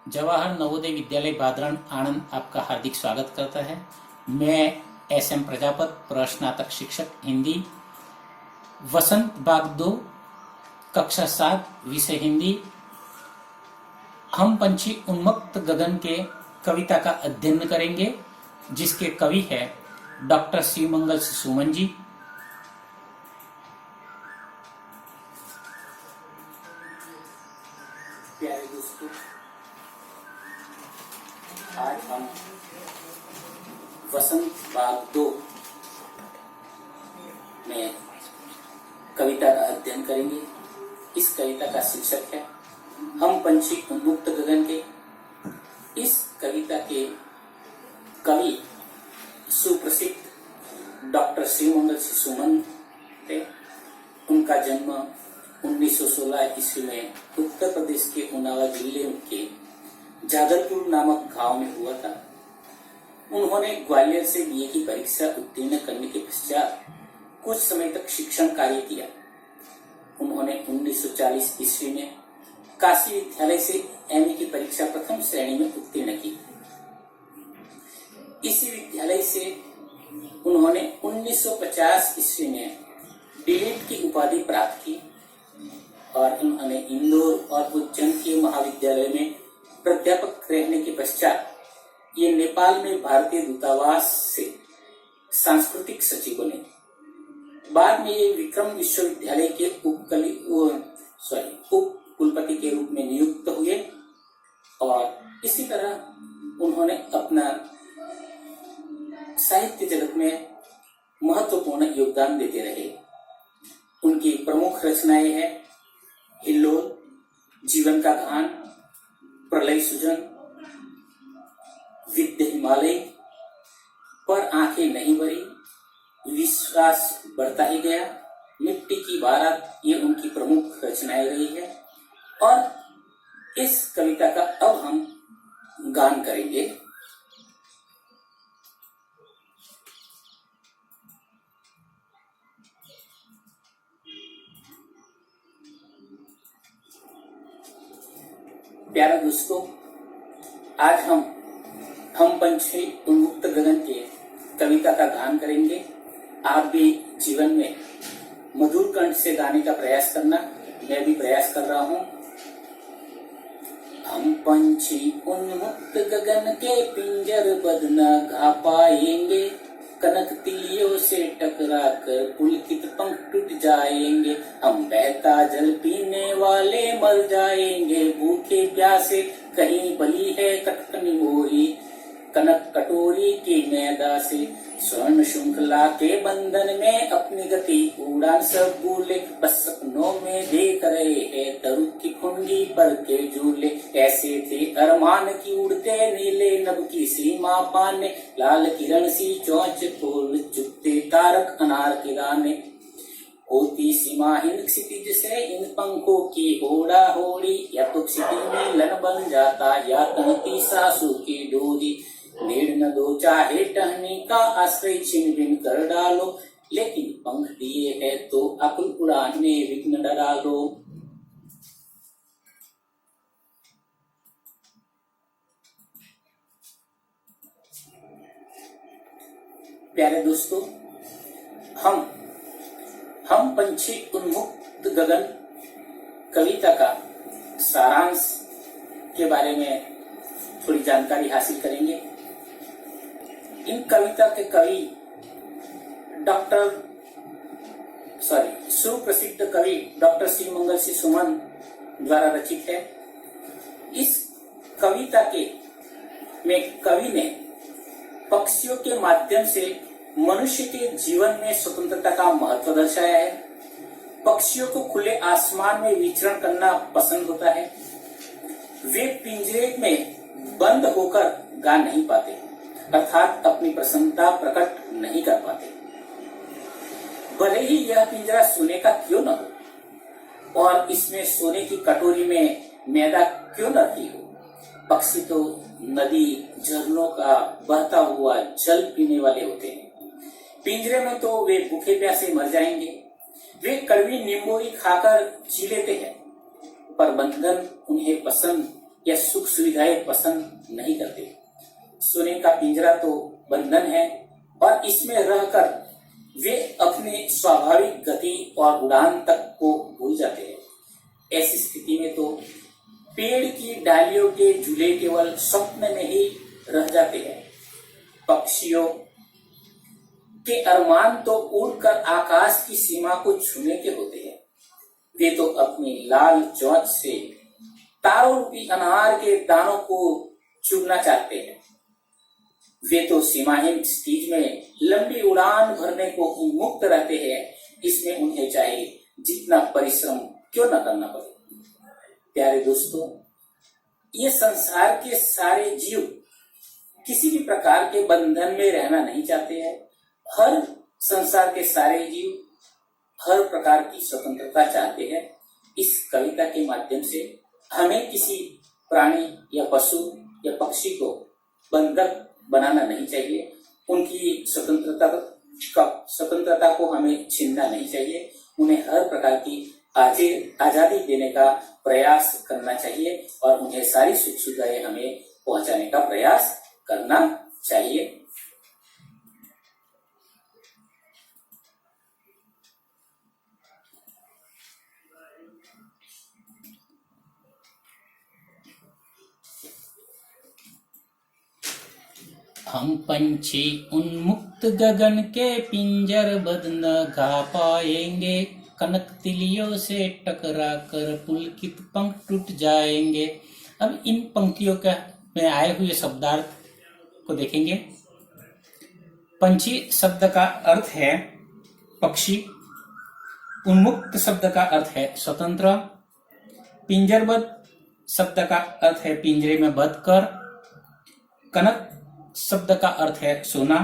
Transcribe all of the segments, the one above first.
जवाहर नवोदय विद्यालय बादरण आनंद आपका हार्दिक स्वागत करता है। मैं एस.एम. प्रजापत, प्रस्नातक शिक्षक हिंदी, वसंत बाग 2, कक्षा 7, विषय हिंदी। हम पंछी उन्मुक्त गगन के कविता का अध्ययन करेंगे, जिसके कवि है डॉक्टर शिवमंगल सुमन जी। प्यारे दोस्तों, आज हम वसंत बाग 2 में कविता का अध्ययन करेंगे। इस कविता का शीर्षक है हम पंछी उन्मुक्त गगन के। इस कविता के कवि सुप्रसिद्ध डॉक्टर शिवमंगल सुमन थे। उनका जन्म 1916 ईस्वी में उत्तर प्रदेश के उन्नाव जिले के जादलपुर नामक गांव में हुआ था। उन्होंने ग्वालियर से बीए की परीक्षा उत्तीर्ण करने के पश्चात कुछ समय तक शिक्षण कार्य किया। उन्होंने 1940 ईस्वी में काशी विद्यालय से एमए की परीक्षा प्रथम श्रेणी में उत्तीर्ण की। इसी विद्यालय से उन्होंने 1950 ईस्वी में डीलिट की उपाधि प्राप्त की और उन्होंने इंदौर और उज्जैन के महाविद्यालय में प्राध्यापक रहने के पश्चात ये नेपाल में भारतीय दूतावास से सांस्कृतिक सचिव बने। बाद में ये विक्रम विश्वविद्यालय के उप कुलपति के रूप में नियुक्त हुए और इसी तरह उन्होंने अपना साहित्य जगत में महत्वपूर्ण योगदान देते रहे। उनकी प्रमुख रचनाएं हैं हिल्लोल, जीवन का गान, प्रलय सुजन, विद्य हिमालय, पर आंखें नहीं भरी, विश्वास बढ़ता ही गया, मिट्टी की बारात, ये उनकी प्रमुख रचनाएं रही है। और इस कविता का अब हम गान करेंगे। प्यारे दोस्तों, आज हम पंछी उन्मुक्त गगन के कविता का गान करेंगे। आप भी जीवन में मधुर कंठ से गाने का प्रयास करना, मैं भी प्रयास कर रहा हूँ। हम पंछी उन्मुक्त गगन के पिंजर बद न गा पाएंगे, कनक तिलियों से टकरा कर पुलकित पंख टूट जाएंगे। हम बहता जल पीने वाले मर जाएंगे, भूखे प्यासे कहीं बली है कटकनी मोरी, कनक कटोरी की मैदा से स्वर्ण श्रृंखला के बंधन में अपनी गति उड़ान सब भूले, बस सपनों में देख रहे हैं तरु की खुंडी पर के झूले। ऐसे थे अरमान की उड़ते नीले नभ की सीमा पाने, लाल किरण सी चोंच खोल चुपते तारक अनार के दाने। होती सीमाहीन क्षितिज से इन पंखों की होड़ा होड़ी, या तो क्षितिज में लन बन जाता या तनती सासू की डोरी। नेड़ न दो चाहे टहनी का आश्रय छिन बिन कर डालो, लेकिन पंख दिए है तो अकुल उड़ान में विघ्न डरा लो। प्यारे दोस्तों, हम पंछी उन्मुक्त गगन कविता का सारांश के बारे में थोड़ी जानकारी हासिल करेंगे। इन कविता के कवि सुप्रसिद्ध कवि डॉक्टर शिवमंगल सुमन द्वारा रचित है। इस कविता में कवि ने पक्षियों के माध्यम से मनुष्य के जीवन में स्वतंत्रता का महत्व दर्शाया है। पक्षियों को खुले आसमान में विचरण करना पसंद होता है। वे पिंजरे में बंद होकर गा नहीं पाते, अर्थात अपनी प्रसन्नता प्रकट नहीं कर पाते। भले ही यह पिंजरा सोने का क्यों न हो और इसमें सोने की कटोरी में मैदा क्यों न रखी हो, पक्षी तो नदी झरनों का बहता हुआ जल पीने वाले होते हैं। पिंजरे में तो वे भूखे प्यासे मर जाएंगे। वे कड़वी नींबोरी खाकर जी लेते हैं, पर बंधन उन्हें पसंद या सुख सुविधाएं पसंद नहीं करते। सोने का पिंजरा तो बंधन है और इसमें रहकर वे अपने स्वाभाविक गति और उड़ान तक को भूल जाते हैं। ऐसी स्थिति में तो पेड़ की डालियों के झूले केवल स्वप्न में ही रह जाते हैं। पक्षियों के अरमान तो उड़कर आकाश की सीमा को छूने के होते हैं। वे तो अपनी लाल चोंच से तारों रूपी अनार के दानों को चुगना चाहते हैं। वे तो सीमाहीन स्टीज में लंबी उड़ान भरने को उन्मुक्त रहते हैं। इसमें उन्हें चाहे जितना परिश्रम क्यों न करना पड़े। प्यारे दोस्तों, ये संसार के सारे जीव किसी भी प्रकार के बंधन में रहना नहीं चाहते हैं। हर संसार के सारे जीव हर प्रकार की स्वतंत्रता चाहते हैं। इस कविता के माध्यम से हमें किसी प्राणी या पशु या पक्षी को बंधक बनाना नहीं चाहिए। उनकी स्वतंत्रता को हमें छीनना नहीं चाहिए। उन्हें हर प्रकार की आजादी देने का प्रयास करना चाहिए और उन्हें सारी सुख सुविधाएं हमें पहुंचाने का प्रयास करना चाहिए। हम पंछी उन्मुक्त गगन के पिंजरबद्ध न गा पाएंगे, कनक तिलियों से टकरा कर पुलकित पंख टूट जाएंगे। अब इन पंक्तियों का में आए हुए शब्दार्थ को देखेंगे। पंछी शब्द का अर्थ है पक्षी, उन्मुक्त शब्द का अर्थ है स्वतंत्र, पिंजरबद्ध शब्द का अर्थ है पिंजरे में बंद कर, कनक शब्द का अर्थ है सोना,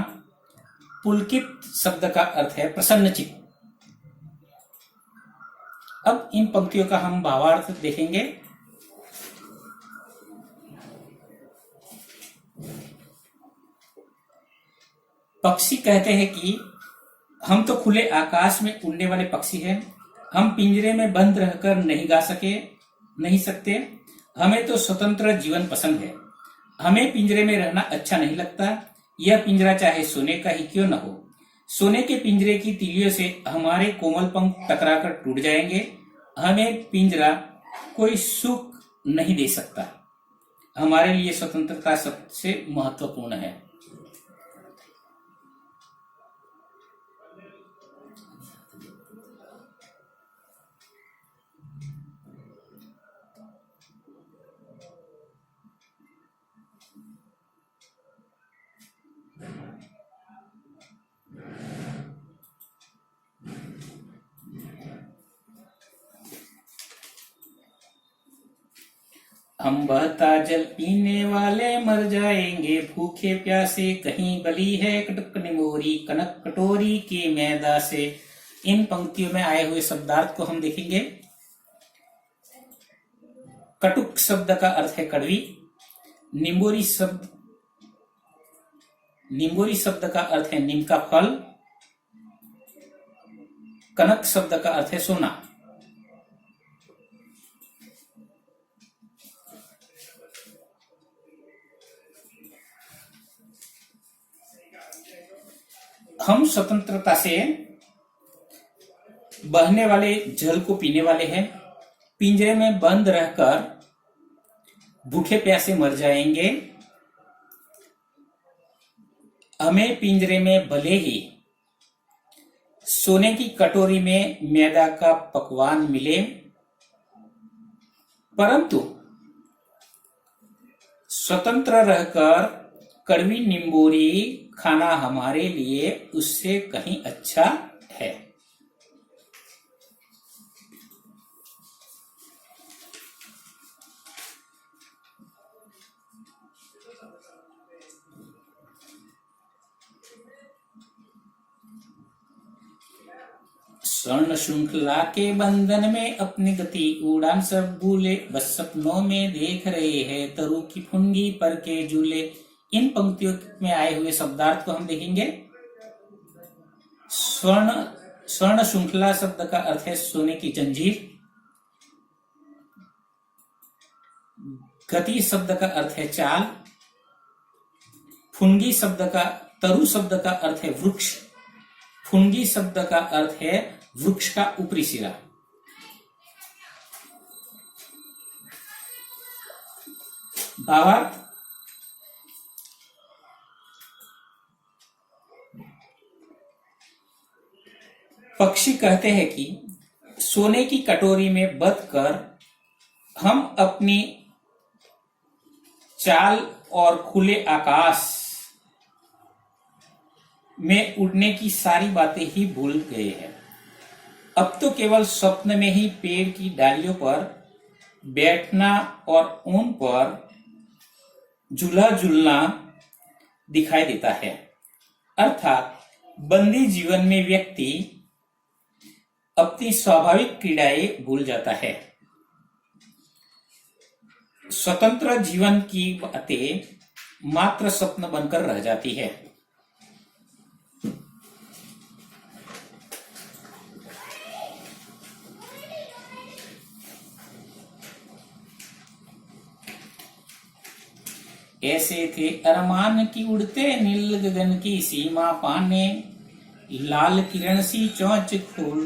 पुलकित शब्द का अर्थ है प्रसन्नचित्त। अब इन पंक्तियों का हम भावार्थ देखेंगे। पक्षी कहते हैं कि हम तो खुले आकाश में उड़ने वाले पक्षी हैं। हम पिंजरे में बंद रहकर नहीं सकते। हमें तो स्वतंत्र जीवन पसंद है। हमें पिंजरे में रहना अच्छा नहीं लगता। यह पिंजरा चाहे सोने का ही क्यों न हो। सोने के पिंजरे की तीलियों से हमारे कोमल पंख टकराकर टूट जाएंगे। हमें पिंजरा कोई सुख नहीं दे सकता। हमारे लिए स्वतंत्रता सबसे महत्वपूर्ण है। हम बहता जल पीने वाले मर जाएंगे, भूखे प्यासे कहीं बली है कटक निमोरी कनक कटोरी के मैदा से। इन पंक्तियों में आए हुए शब्दार्थ को हम देखेंगे। कटुक शब्द का अर्थ है कड़वी, निम्बोरी शब्द का अर्थ है नीम का फल, कनक शब्द का अर्थ है सोना। हम स्वतंत्रता से बहने वाले जल को पीने वाले हैं। पिंजरे में बंद रहकर भूखे प्यासे मर जाएंगे। हमें पिंजरे में भले ही सोने की कटोरी में मैदा का पकवान मिले, परंतु स्वतंत्र रहकर कड़वी निम्बोरी खाना हमारे लिए उससे कहीं अच्छा है। स्वर्ण श्रृंखला के बंधन में अपनी गति उड़ान सब भूले, बस सपनों में देख रहे हैं तरु की फुनगी पर के झूले। इन पंक्तियों में आए हुए शब्दार्थ को हम देखेंगे। स्वर्ण श्रृंखला शब्द का अर्थ है सोने की जंजीर, गति शब्द का अर्थ है चाल। फुनगी शब्द का तरु शब्द का अर्थ है वृक्ष। फुनगी शब्द का अर्थ है वृक्ष का ऊपरी सिरा। भावार्थ, पक्षी कहते हैं कि सोने की कटोरी में बंद कर हम अपनी चाल और खुले आकाश में उड़ने की सारी बातें ही भूल गए हैं। अब तो केवल स्वप्न में ही पेड़ की डालियों पर बैठना और उन पर झूला झूलना दिखाई देता है। अर्थात बंदी जीवन में व्यक्ति अपनी स्वाभाविक क्रीड़ाएं भूल जाता है। स्वतंत्र जीवन की बातें मात्र स्वप्न बनकर रह जाती है। ऐसे थे अरमान की उड़ते नील गगन की सीमा पाने, लाल किरण सी चोंच खोल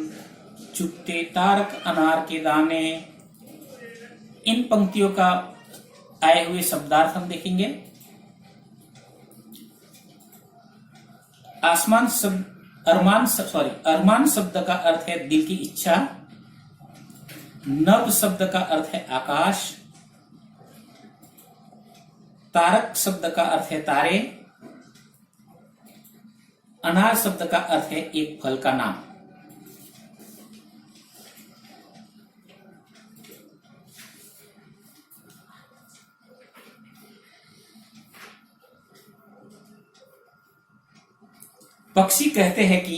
चुपते तारक अनार के दाने। इन पंक्तियों का आए हुए शब्दार्थ हम देखेंगे। अरमान शब्द का अर्थ है दिल की इच्छा। नभ शब्द का अर्थ है आकाश। तारक शब्द का अर्थ है तारे। अनार शब्द का अर्थ है एक फल का नाम। पक्षी कहते हैं कि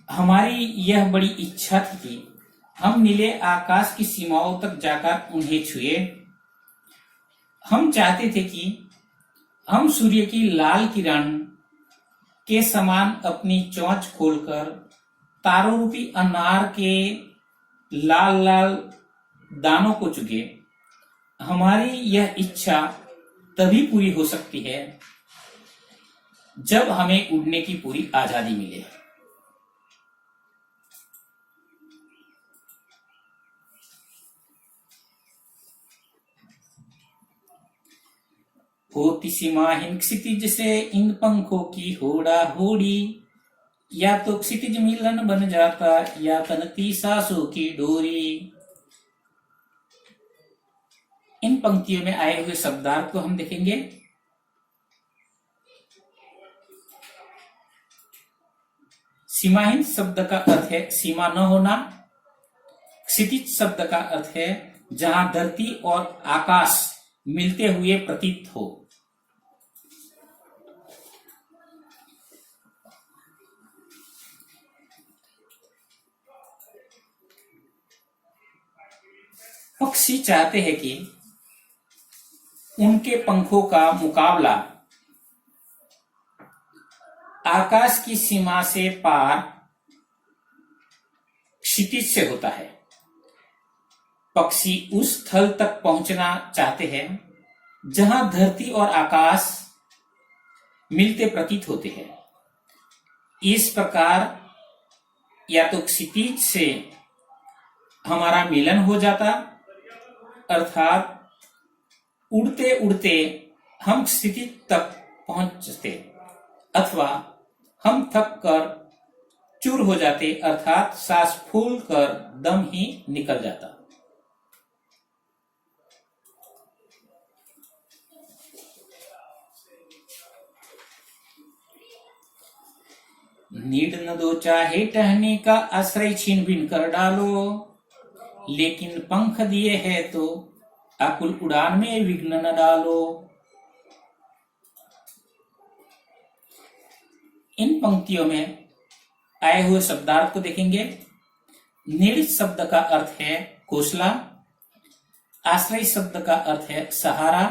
हमारी यह बड़ी इच्छा थी कि हम नीले आकाश की सीमाओं तक जाकर उन्हें छुए। हम चाहते थे कि हम सूर्य की लाल किरण के समान अपनी चोंच खोलकर तारों रूपी अनार के लाल लाल दानों को चुगे। हमारी यह इच्छा तभी पूरी हो सकती है जब हमें उड़ने की पूरी आजादी मिले। होती सीमाहीन क्षितिज से इन पंखों की होड़ा होड़ी, या तो क्षितिज मिलन बन जाता या तनती सांसों की डोरी। इन पंक्तियों में आए हुए शब्दार्थ को हम देखेंगे। सीमाहीन शब्द का अर्थ है सीमा न होना। क्षितिज शब्द का अर्थ है जहां धरती और आकाश मिलते हुए प्रतीत हो। पक्षी चाहते हैं कि उनके पंखों का मुकाबला आकाश की सीमा से पार क्षितिज से होता है। पक्षी उस स्थल तक पहुंचना चाहते हैं जहां धरती और आकाश मिलते प्रतीत होते हैं। इस प्रकार या तो क्षितिज से हमारा मिलन हो जाता, अर्थात उड़ते उड़ते हम क्षितिज तक पहुंचते, अथवा हम थक कर चूर हो जाते, अर्थात सांस फूल कर दम ही निकल जाता। नीड न दो चाहे टहने का आश्रय छीन बिन कर डालो, लेकिन पंख दिए है तो आकुल उड़ान में विघ्न न डालो। इन पंक्तियों में आए हुए शब्दार्थ को देखेंगे। नीड शब्द का अर्थ है घोंसला। आश्रय शब्द का अर्थ है सहारा।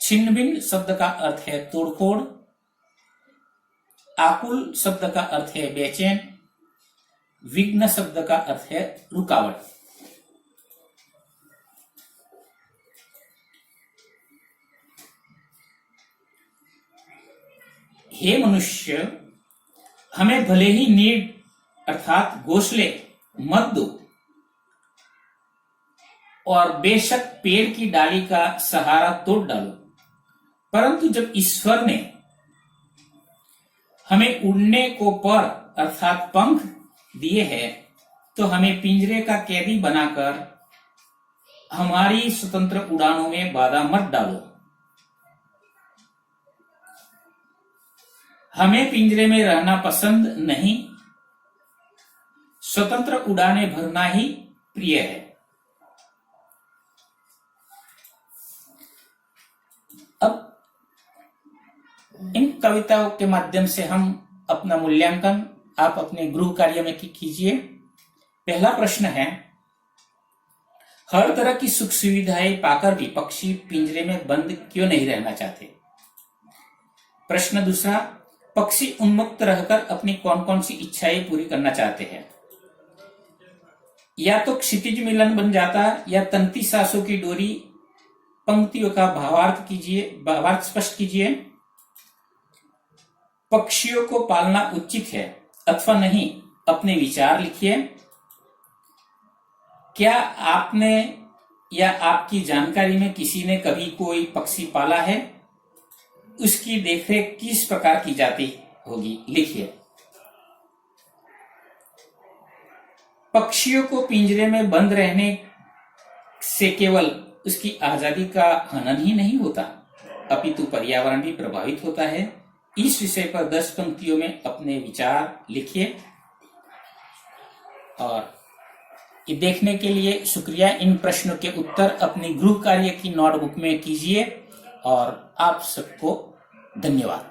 छिन्न-भिन्न शब्द का अर्थ है तोड़फोड़। आकुल शब्द का अर्थ है बेचैन। विघ्न शब्द का अर्थ है रुकावट। हे मनुष्य, हमें भले ही नीड अर्थात घोंसले मत दो और बेशक पेड़ की डाली का सहारा तोड़ डालो, परंतु जब ईश्वर ने हमें उड़ने को पर अर्थात पंख दिए हैं तो हमें पिंजरे का कैदी बनाकर हमारी स्वतंत्र उड़ानों में बाधा मत डालो। हमें पिंजरे में रहना पसंद नहीं, स्वतंत्र उड़ानें भरना ही प्रिय है। अब इन कविताओं के माध्यम से हम अपना मूल्यांकन आप अपने गृह कार्य में कीजिए। पहला प्रश्न है, हर तरह की सुख सुविधाएं पाकर भी पक्षी पिंजरे में बंद क्यों नहीं रहना चाहते? प्रश्न दूसरा, पक्षी उन्मुक्त रहकर अपनी कौन कौन सी इच्छाएं पूरी करना चाहते हैं? या तो क्षितिज मिलन बन जाता या तंती सांसों की डोरी। पंक्तियों का भावार्थ स्पष्ट कीजिए। पक्षियों को पालना उचित है अथवा नहीं, अपने विचार लिखिए। क्या आपने या आपकी जानकारी में किसी ने कभी कोई पक्षी पाला है? उसकी देखरेख किस प्रकार की जाती होगी, लिखिए। पक्षियों को पिंजरे में बंद रहने से केवल उसकी आजादी का हनन ही नहीं होता, अपितु पर्यावरण भी प्रभावित होता है। इस विषय पर 10 पंक्तियों में अपने विचार लिखिए। और ये देखने के लिए शुक्रिया। इन प्रश्नों के उत्तर अपनी गृह कार्य की नोटबुक में कीजिए और आप सबको धन्यवाद।